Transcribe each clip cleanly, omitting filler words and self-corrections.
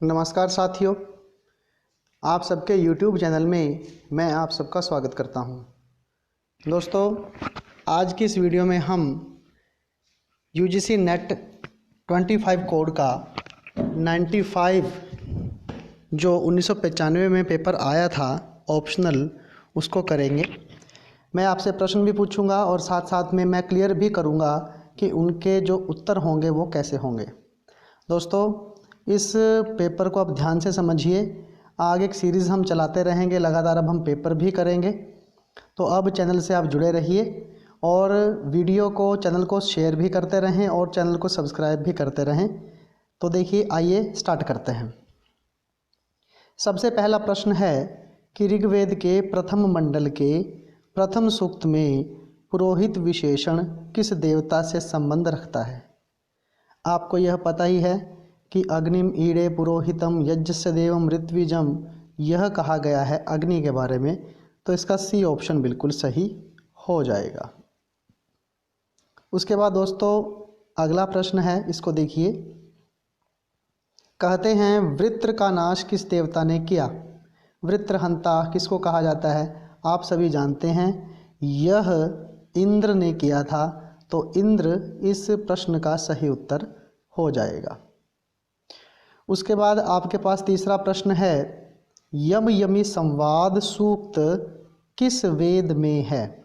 नमस्कार साथियों, आप सबके YouTube चैनल में मैं आप सबका स्वागत करता हूं। दोस्तों, आज की इस वीडियो में हम UGC नेट 25 कोड का 95 जो 1995 में पेपर आया था ऑप्शनल, उसको करेंगे। मैं आपसे प्रश्न भी पूछूंगा और साथ साथ में मैं क्लियर भी करूंगा कि उनके जो उत्तर होंगे वो कैसे होंगे। दोस्तों, इस पेपर को आप ध्यान से समझिए। आगे एक सीरीज़ हम चलाते रहेंगे लगातार। अब हम पेपर भी करेंगे, तो अब चैनल से आप जुड़े रहिए और वीडियो को, चैनल को शेयर भी करते रहें और चैनल को सब्सक्राइब भी करते रहें। तो देखिए, आइए स्टार्ट करते हैं। सबसे पहला प्रश्न है कि ऋग्वेद के प्रथम मंडल के प्रथम सूक्त में पुरोहित विशेषण किस देवता से संबंध रखता है? आपको यह पता ही है कि अग्निम ईड़े पुरोहितम यज्ञस्य देवम ऋत्विजम, यह कहा गया है अग्नि के बारे में। तो इसका सी ऑप्शन बिल्कुल सही हो जाएगा। उसके बाद दोस्तों, अगला प्रश्न है, इसको देखिए। कहते हैं वृत्र का नाश किस देवता ने किया? वृत्रहंता किसको कहा जाता है? आप सभी जानते हैं, यह इंद्र ने किया था। तो इंद्र इस प्रश्न का सही उत्तर हो जाएगा। उसके बाद आपके पास तीसरा प्रश्न है, यम यमी संवाद सूक्त किस वेद में है?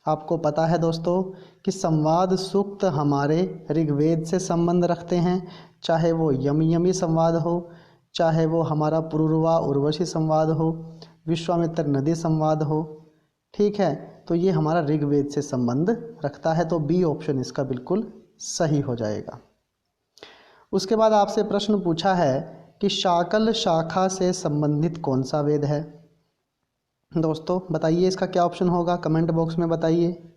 आपको पता है दोस्तों कि संवाद सूक्त हमारे ऋग्वेद से संबंध रखते हैं, चाहे वो यम यमी संवाद हो, चाहे वो हमारा पुरुरवा उर्वशी संवाद हो, विश्वामित्र नदी संवाद हो। ठीक है, तो ये हमारा ऋग्वेद से संबंध रखता है। तो बी ऑप्शन इसका बिल्कुल सही हो जाएगा। उसके बाद आपसे प्रश्न पूछा है कि शाकल शाखा से संबंधित कौन सा वेद है? दोस्तों बताइए, इसका क्या ऑप्शन होगा? कमेंट बॉक्स में बताइए।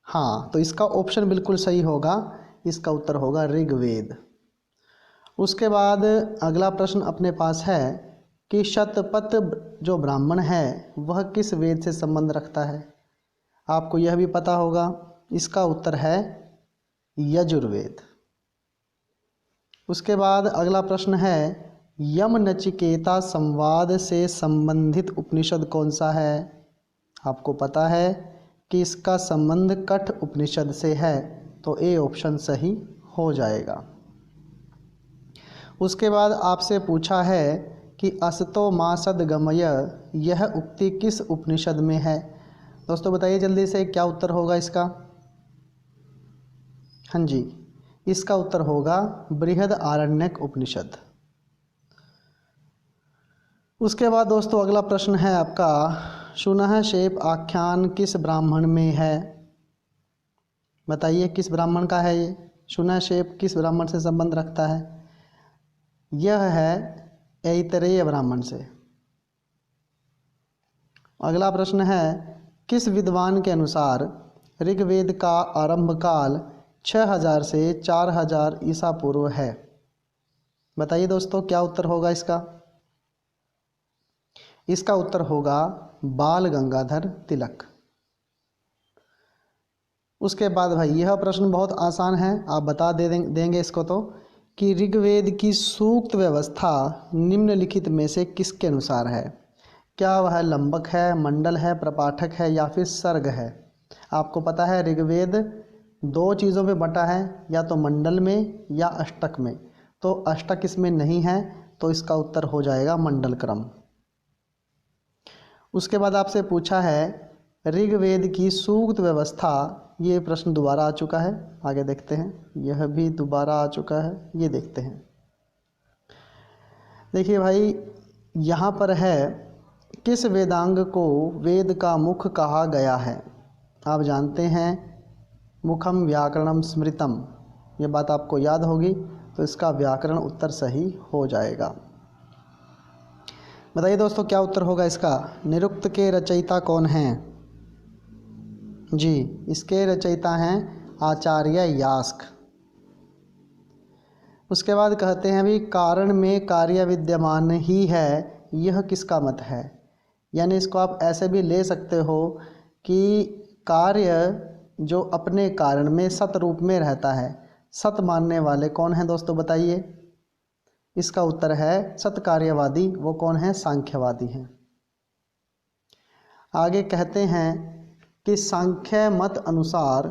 हाँ, तो इसका ऑप्शन बिल्कुल सही होगा। इसका उत्तर होगा ऋग्वेद। उसके बाद अगला प्रश्न अपने पास है कि शतपथ जो ब्राह्मण है वह किस वेद से संबंध रखता है? आपको यह भी पता होगा। इसका उत्तर है यजुर्वेद। उसके बाद अगला प्रश्न है, यम नचिकेता संवाद से संबंधित उपनिषद कौन सा है? आपको पता है कि इसका संबंध कठ उपनिषद से है। तो ए ऑप्शन सही हो जाएगा। उसके बाद आपसे पूछा है कि असतो मा सद्गमय, यह उक्ति किस उपनिषद में है? दोस्तों बताइए जल्दी से, क्या उत्तर होगा इसका? हाँ जी, इसका उत्तर होगा बृहद आरण्यक उपनिषद। उसके बाद दोस्तों अगला प्रश्न है आपका, सुनह शेप आख्यान किस ब्राह्मण में है? बताइए किस ब्राह्मण का है ये? सुनह शेप किस ब्राह्मण से संबंध रखता है? यह है ऐतरेय ब्राह्मण से। अगला प्रश्न है, किस विद्वान के अनुसार ऋग्वेद का आरंभ काल 6000 से 4000 ईसा पूर्व है? बताइए दोस्तों, क्या उत्तर होगा इसका? इसका उत्तर होगा बाल गंगाधर तिलक। उसके बाद भाई यह प्रश्न बहुत आसान है, आप बता देंगे इसको तो, कि ऋग्वेद की सूक्त व्यवस्था निम्नलिखित में से किसके अनुसार है? क्या वह लंबक है, मंडल है, प्रपाठक है या फिर सर्ग है? आपको पता है ऋग्वेद दो चीज़ों में बटा है, या तो मंडल में या अष्टक में। तो अष्टक इसमें नहीं है, तो इसका उत्तर हो जाएगा मंडल क्रम। उसके बाद आपसे पूछा है ऋग्वेद की सूक्त व्यवस्था, ये प्रश्न दोबारा आ चुका है, आगे देखते हैं। यह भी दोबारा आ चुका है, ये देखते हैं। देखिए भाई, यहाँ पर है, किस वेदांग को वेद का मुख कहा गया है? आप जानते हैं मुखम व्याकरणम स्मृतम, ये बात आपको याद होगी। तो इसका व्याकरण उत्तर सही हो जाएगा। बताइए दोस्तों, क्या उत्तर होगा इसका? निरुक्त के रचयिता कौन हैं? जी, इसके रचयिता हैं आचार्य यास्क। उसके बाद कहते हैं भी, कारण में कार्य विद्यमान ही है, यह किसका मत है? यानी इसको आप ऐसे भी ले सकते हो कि कार्य जो अपने कारण में सत रूप में रहता है। सत मानने वाले कौन हैं दोस्तों बताइए? इसका उत्तर है सत्कार्यवादी। वो कौन है? सांख्यवादी हैं। आगे कहते हैं कि सांख्य मत अनुसार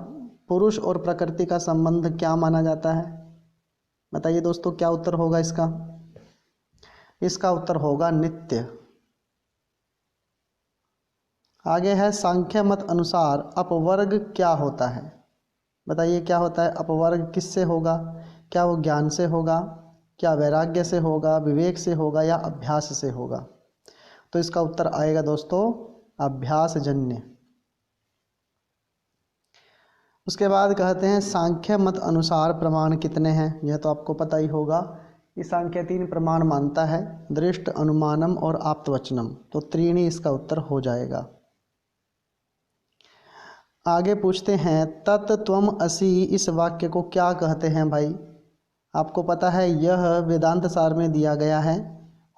पुरुष और प्रकृति का संबंध क्या माना जाता है? बताइए दोस्तों, क्या उत्तर होगा इसका? इसका उत्तर होगा नित्य। आगे है सांख्य मत अनुसार अपवर्ग क्या होता है? बताइए क्या होता है अपवर्ग? किससे होगा? क्या वो ज्ञान से होगा, क्या वैराग्य से होगा, विवेक से होगा या अभ्यास से होगा? तो इसका उत्तर आएगा दोस्तों अभ्यास जन्य। उसके बाद कहते हैं सांख्य मत अनुसार प्रमाण कितने हैं? यह तो आपको पता ही होगा कि सांख्य 3 प्रमाण मानता है, दृष्ट, अनुमानम और आप्तवचनम। तो त्रीणी इसका उत्तर हो जाएगा। आगे पूछते हैं तत् त्वम असि, इस वाक्य को क्या कहते हैं भाई? आपको पता है यह वेदांत सार में दिया गया है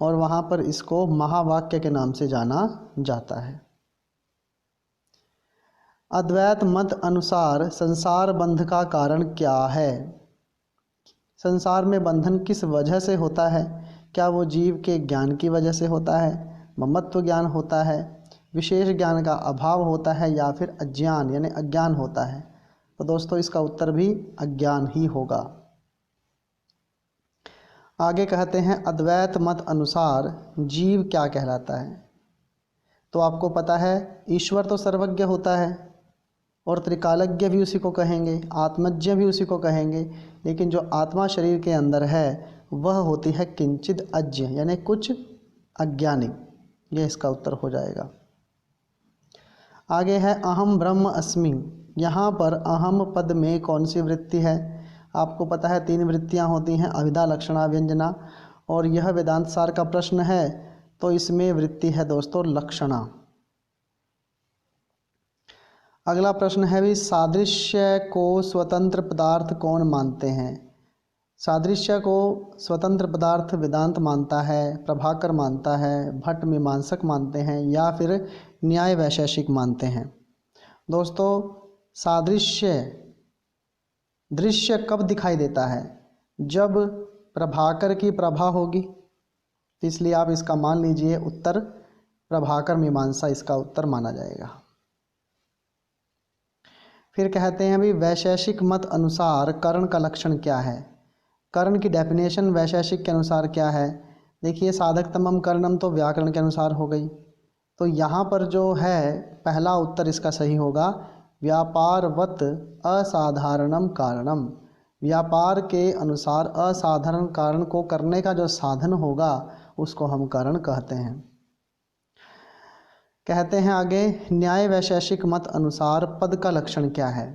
और वहाँ पर इसको महावाक्य के नाम से जाना जाता है। अद्वैत मत अनुसार संसार बंध का कारण क्या है? संसार में बंधन किस वजह से होता है? क्या वो जीव के ज्ञान की वजह से होता है, ममत्व ज्ञान होता है, विशेष ज्ञान का अभाव होता है या फिर अज्ञान यानी अज्ञान होता है? तो दोस्तों इसका उत्तर भी अज्ञान ही होगा। आगे कहते हैं अद्वैत मत अनुसार जीव क्या कहलाता है? तो आपको पता है ईश्वर तो सर्वज्ञ होता है और त्रिकालज्ञ भी उसी को कहेंगे, आत्मज्ञ भी उसी को कहेंगे, लेकिन जो आत्मा शरीर के अंदर है वह होती है किंचित अज्ञ यानी कुछ अज्ञानी। यह इसका उत्तर हो जाएगा। आगे है अहम ब्रह्म अस्मि। यहाँ पर अहम पद में कौन सी वृत्ति है? आपको पता है 3 वृत्तियाँ होती हैं, अभिधा, लक्षणा, व्यंजना, और यह वेदांत सार का प्रश्न है तो इसमें वृत्ति है दोस्तों लक्षणा। अगला प्रश्न है भी सादृश्य को स्वतंत्र पदार्थ कौन मानते हैं? सादृश्य को स्वतंत्र पदार्थ वेदांत मानता है, प्रभाकर मानता है, भट्ट मीमांसक मानते हैं या फिर न्याय वैशेषिक मानते हैं? दोस्तों सादृश्य दृश्य कब दिखाई देता है? जब प्रभाकर की प्रभा होगी, इसलिए आप इसका मान लीजिए उत्तर प्रभाकर मीमांसा इसका उत्तर माना जाएगा। फिर कहते हैं भी वैशेषिक मत अनुसार कर्ण का लक्षण क्या है? कर्ण की डेफिनेशन वैशेषिक के अनुसार क्या है? देखिए साधक तमम कर्णम तो व्याकरण के अनुसार हो गई, तो यहाँ पर जो है पहला उत्तर इसका सही होगा व्यापारवत असाधारणम कारणम। व्यापार के अनुसार असाधारण कारण को करने का जो साधन होगा उसको हम कारण कहते हैं। कहते हैं आगे न्याय वैशेषिक मत अनुसार पद का लक्षण क्या है?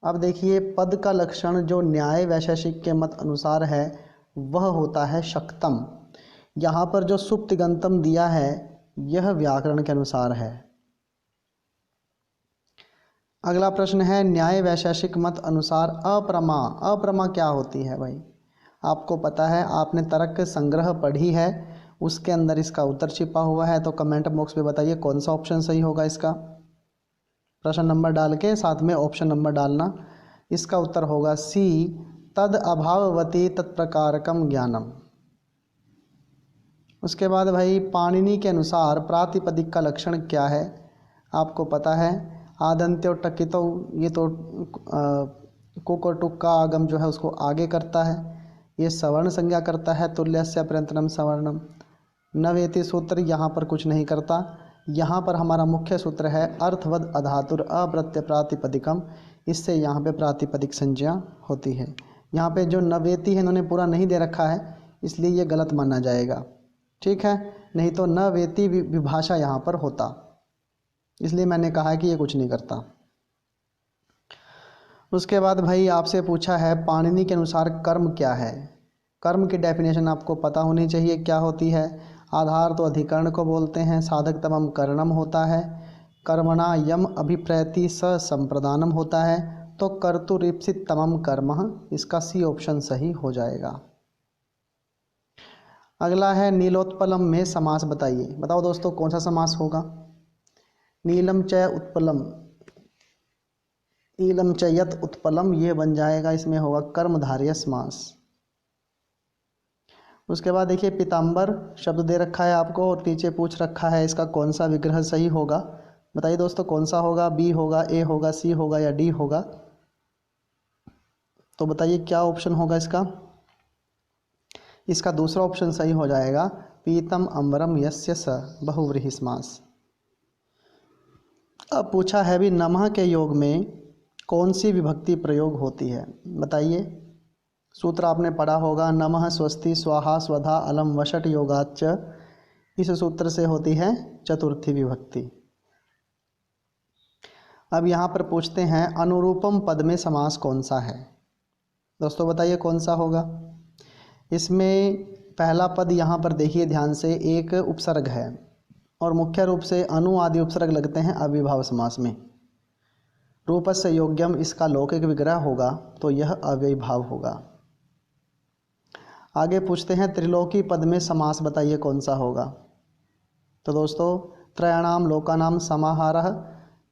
अब देखिए पद का लक्षण जो न्याय वैशेषिक के मत अनुसार है वह होता है शक्तम। यहाँ पर जो सुप्तिगंतम दिया है यह व्याकरण के अनुसार है। अगला प्रश्न है न्याय वैशेषिक मत अनुसार अप्रमा। अप्रमा क्या होती है भाई? आपको पता है, आपने तर्क संग्रह पढ़ी है, उसके अंदर इसका उत्तर छिपा हुआ है। तो कमेंट बॉक्स में बताइए कौन सा ऑप्शन सही होगा इसका। प्रश्न नंबर डाल के साथ में ऑप्शन नंबर डालना। इसका उत्तर होगा सी तद अभाववती तत्प्रकारकम ज्ञानम। उसके बाद भाई पाणिनि के अनुसार प्रातिपदिक का लक्षण क्या है? आपको पता है आदंत्यो टकितो, ये तो कुक और टुक का आगम जो है उसको आगे करता है, ये सवर्ण संज्ञा करता है, तुल्यस्य प्रयंतनम सवर्णम। नवेति सूत्र यहाँ पर कुछ नहीं करता। यहाँ पर हमारा मुख्य सूत्र है अर्थवद अधातुर अप्रत्य प्रातिपदिकम, इससे यहाँ पे प्रातिपदिक संज्ञा होती है। यहाँ पे जो नवेति है इन्होंने पूरा नहीं दे रखा है इसलिए ये गलत माना जाएगा, ठीक है, नहीं तो नवेति विभाषा यहाँ पर होता, इसलिए मैंने कहा कि ये कुछ नहीं करता। उसके बाद भाई आपसे पूछा है पाणिनि के अनुसार कर्म क्या है? कर्म की डेफिनेशन आपको पता होनी चाहिए क्या होती है। आधार तो अधिकरण को बोलते हैं, साधक तमम कर्णम होता है, कर्मणा यम अभिप्रैति स संप्रदानम होता है, तो कर्तुरीप्सित तमम कर्म, इसका सी ऑप्शन सही हो जाएगा। अगला है नीलोत्पलम में समास बताइए। बताओ दोस्तों कौन सा समास होगा? नीलम च उत्पलम, नीलम च यत उत्पलम, ये बन जाएगा, इसमें होगा कर्मधारय समास। उसके बाद देखिए पीताम्बर शब्द दे रखा है आपको और नीचे पूछ रखा है इसका कौन सा विग्रह सही होगा। बताइए दोस्तों कौन सा होगा, बी होगा, ए होगा, सी होगा या डी होगा। तो बताइए क्या ऑप्शन होगा इसका। इसका दूसरा ऑप्शन सही हो जाएगा, पीतम अम्बरम यस्य स बहुव्रीहि समास। अब पूछा है भी नमः के योग में कौन सी विभक्ति प्रयोग होती है। बताइए, सूत्र आपने पढ़ा होगा, नमः स्वस्ति स्वाहा स्वधा अलम वषट योगाच्च। इस सूत्र से होती है चतुर्थी विभक्ति। अब यहाँ पर पूछते हैं अनुरूपम पद में समास कौन सा है। दोस्तों बताइए कौन सा होगा। इसमें पहला पद यहाँ पर देखिए ध्यान से, एक उपसर्ग है और मुख्य रूप से अनु आदि उपसर्ग लगते हैं अविभाव समास में। रूपस्य योग्यम इसका लौकिक विग्रह होगा तो यह अव्ययीभाव होगा। आगे पूछते हैं त्रिलोकी पद में समास बताइए कौन सा होगा। तो दोस्तों त्रयाणाम लोकानाम समाहारः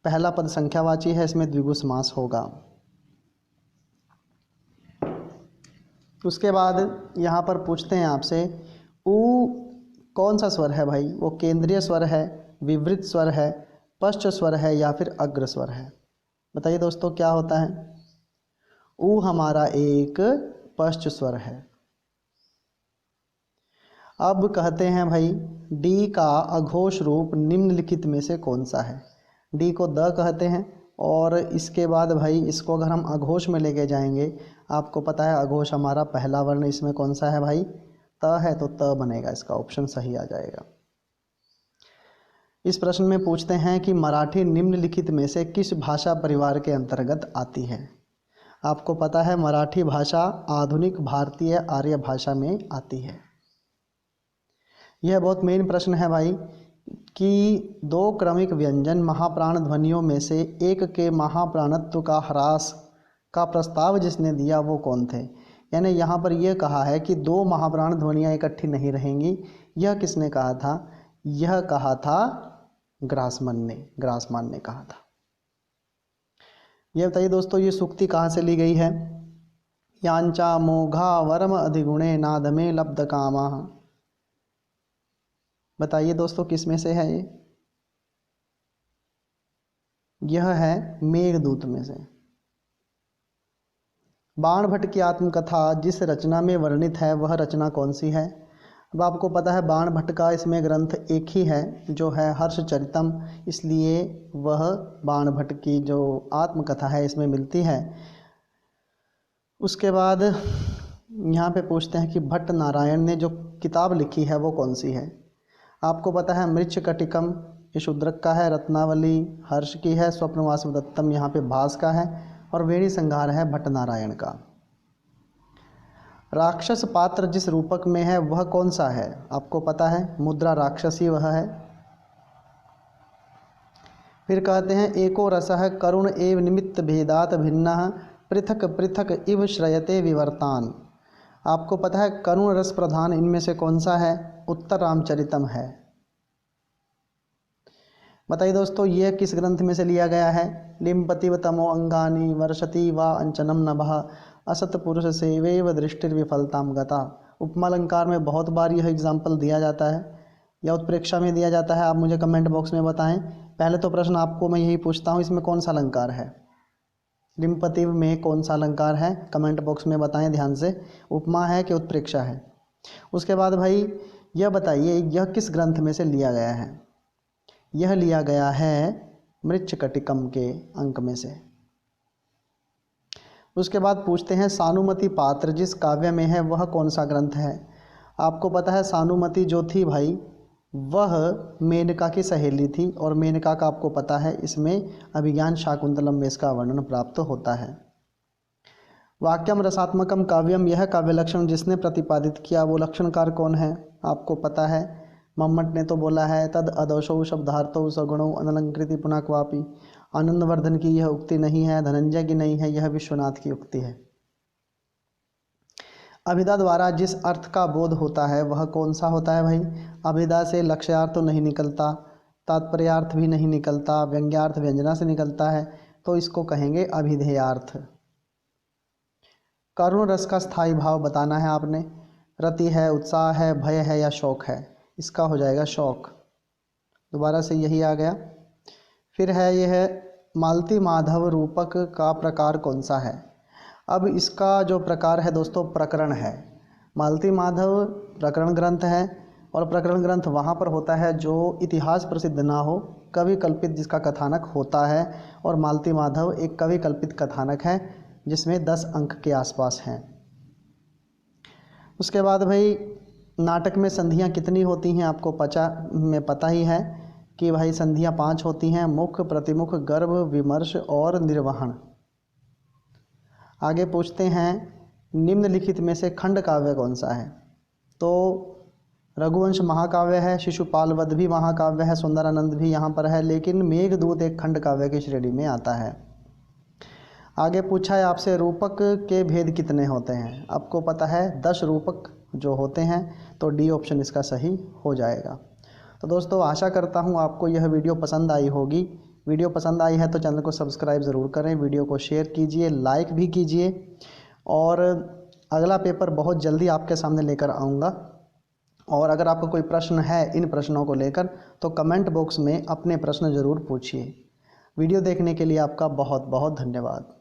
पहला पद संख्यावाची है, इसमें द्विगु समास होगा। उसके बाद यहाँ पर पूछते हैं आपसे ऊ कौन सा स्वर है भाई, वो केंद्रीय स्वर है, विवृत स्वर है, पश्च स्वर है या फिर अग्र स्वर है। बताइए दोस्तों क्या होता है। ऊ हमारा एक पश्च स्वर है। अब कहते हैं भाई डी का अघोष रूप निम्नलिखित में से कौन सा है। डी को द कहते हैं और इसके बाद भाई इसको अगर हम अघोष में लेके जाएंगे, आपको पता है अघोष हमारा पहला वर्ण इसमें कौन सा है भाई, त है, तो त बनेगा, इसका ऑप्शन सही आ जाएगा। इस प्रश्न में पूछते हैं कि मराठी निम्नलिखित में से किस भाषा परिवार के अंतर्गत आती है। आपको पता है मराठी भाषा आधुनिक भारतीय आर्य भाषा में आती है। यह बहुत मेन प्रश्न है भाई कि दो क्रमिक व्यंजन महाप्राण ध्वनियों में से एक के महाप्राणत्व का ह्रास का प्रस्ताव जिसने दिया वो कौन थे। यानी यहाँ पर यह कहा है कि दो महाप्राण ध्वनियाँ इकट्ठी नहीं रहेंगी। यह किसने कहा था, यह कहा था ग्रासमान ने कहा था। यह बताइए दोस्तों ये सूक्ति कहाँ से ली गई है। यांचा मोघा वरम अधिगुणे नादमे लब्ध कामा। बताइए दोस्तों किस में से है ये। यह है मेघदूत में से। बाणभट्ट की आत्मकथा जिस रचना में वर्णित है वह रचना कौन सी है। अब आपको पता है बाणभट्ट का इसमें ग्रंथ एक ही है जो है हर्षचरितम, इसलिए वह बाणभट्ट की जो आत्मकथा है इसमें मिलती है। उसके बाद यहाँ पे पूछते हैं कि भट्ट नारायण ने जो किताब लिखी है वो कौन सी है। आपको पता है मृच्छकटिकम ये शूद्रक का है, रत्नावली हर्ष की है, स्वप्नवासव दत्तम यहाँ पे भास का है और वेणी संहार है भट्ट नारायण का। राक्षस पात्र जिस रूपक में है वह कौन सा है। आपको पता है मुद्रा राक्षसी वह है। फिर कहते हैं एको रसः करुण एव निमित्त भेदात भिन्नः पृथक पृथक इव श्रयते विवर्तान। आपको पता है करुण रस प्रधान इनमें से कौन सा है, उत्तर रामचरितम है। बताइए दोस्तों यह किस ग्रंथ में से लिया गया है। लिम्पतिव तमो अंगानी वर्षति वा अंचनम नभः असत पुरुष सेवेव दृष्टिर्विफलताम गता। उपमालंकार में बहुत बार यह एग्जाम्पल दिया जाता है या उत्प्रेक्षा में दिया जाता है। आप मुझे कमेंट बॉक्स में बताएं। पहले तो प्रश्न आपको मैं यही पूछता हूँ, इसमें कौन सा अलंकार है, लिम्पतिव में कौन सा अलंकार है, कमेंट बॉक्स में बताएं ध्यान से, उपमा है कि उत्प्रेक्षा है। उसके बाद भाई यह बताइए यह किस ग्रंथ में से लिया गया है। यह लिया गया है मृच्छकटिकम के अंक में से। उसके बाद पूछते हैं सानुमति पात्र जिस काव्य में है वह कौन सा ग्रंथ है। आपको पता है सानुमति जो थी भाई वह मेनका की सहेली थी और मेनका का आपको पता है इसमें अभिज्ञान शाकुंतलम में इसका वर्णन प्राप्त होता है। वाक्यम रसात्मकम काव्यम यह काव्य लक्षण जिसने प्रतिपादित किया वो लक्षणकार कौन है। आपको पता है मम्मट ने तो बोला है तद अदोषौ शब्दार्थौ सगुणौ अनलंकृति पुनः क्वापि। आनंदवर्धन की यह उक्ति नहीं है, धनंजय की नहीं है, यह विश्वनाथ की उक्ति है। अभिधा द्वारा जिस अर्थ का बोध होता है वह कौन सा होता है भाई। अभिधा से लक्ष्यार्थ तो नहीं निकलता, तात्पर्यार्थ भी नहीं निकलता, व्यंग्यार्थ व्यंजना से निकलता है, तो इसको कहेंगे अभिधेयार्थ। करुण रस का स्थायी भाव बताना है आपने। रति है, उत्साह है, भय है या शौक है? इसका हो जाएगा शौक। दोबारा से यही आ गया। फिर है यह मालती माधव रूपक का प्रकार कौन सा है? अब इसका जो प्रकार है दोस्तों प्रकरण है। मालती माधव प्रकरण ग्रंथ है और प्रकरण ग्रंथ वहाँ पर होता है जो इतिहास प्रसिद्ध ना हो, कवि कल्पित जिसका कथानक होता है। और मालती माधव एक कवि कल्पित कथानक है जिसमें 10 अंक के आसपास हैं। उसके बाद भाई नाटक में संधियाँ कितनी होती हैं? आपको पता ही है कि भाई संधियाँ 5 होती हैं: मुख, प्रतिमुख, गर्भ, विमर्श और निर्वहन। आगे पूछते हैं निम्नलिखित में से खंड काव्य कौन सा है? तो रघुवंश महाकाव्य है, शिशुपाल वध भी महाकाव्य है, सुंदरानंद भी यहाँ पर है, लेकिन मेघदूत एक खंड काव्य की श्रेणी में आता है। आगे पूछा है आपसे रूपक के भेद कितने होते हैं? आपको पता है 10 रूपक जो होते हैं, तो डी ऑप्शन इसका सही हो जाएगा। तो दोस्तों आशा करता हूँ आपको यह वीडियो पसंद आई होगी। वीडियो पसंद आई है तो चैनल को सब्सक्राइब ज़रूर करें, वीडियो को शेयर कीजिए, लाइक भी कीजिए। और अगला पेपर बहुत जल्दी आपके सामने लेकर आऊँगा। और अगर आपको कोई प्रश्न है इन प्रश्नों को लेकर तो कमेंट बॉक्स में अपने प्रश्न ज़रूर पूछिए। वीडियो देखने के लिए आपका बहुत बहुत धन्यवाद।